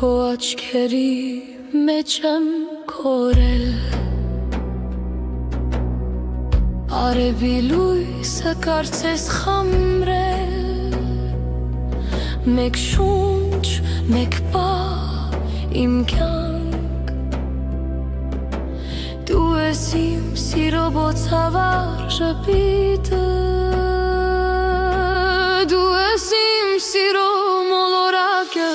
Քո աչքերի մեջ եմ քորել Արևի լույսը կարծես խամրել Մեկ շունչ, մեկ պահ իմ կյանք Դու ես իմ սիրո բոցավառ ժպիտը Դու ես իմ սիրո մոլորակը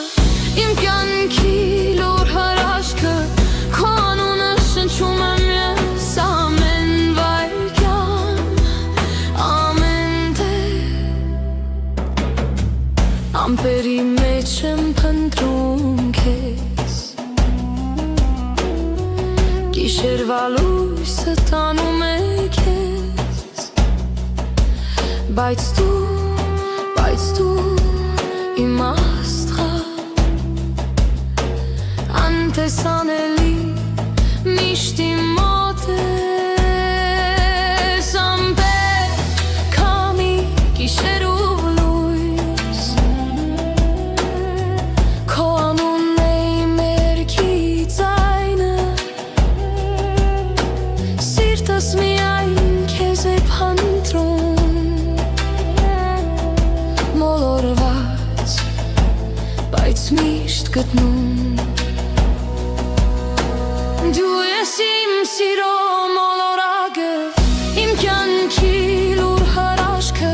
Իմ կյանքի լուր հրաշքը Քո անունը շնչում եմ ես ամեն վայրկյան Ամեն տեղ Ամպերի մեջ եմ փնտրում քեզ Գիշերվա լույսը տանում է քեզ Բայց դու իմ աստղ Անտեսանելի միշտ իմ մոտ ես Ամպեր, քամի, գիշեր ու լույս Քո անունն է իմ երգի ձայնը Սիրտս միայն քեզ է փնտրում Մոլորված, բայց միշտ գտնում Դու ես իմ սիրո մոլորակը Իմ կյանքի լուր հրաշքը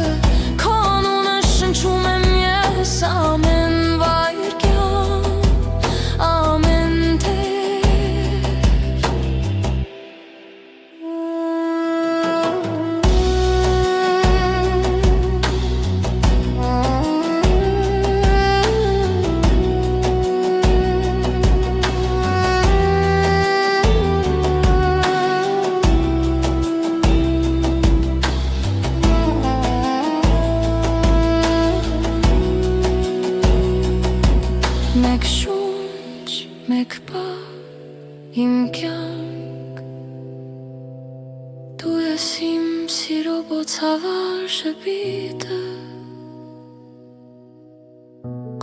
Քո անունը շնչում եմ ես ամեն վայրկյան Ամեն տեղ Մեկ շունչ, մեկ պահ իմ կյանք Դու ես իմ սիրո բոցավառ ժպիտը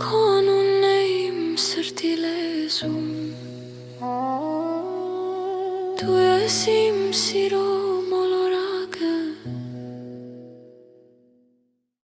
Քո անունն է իմ սրտի լեզուն Դու ես իմ սիրո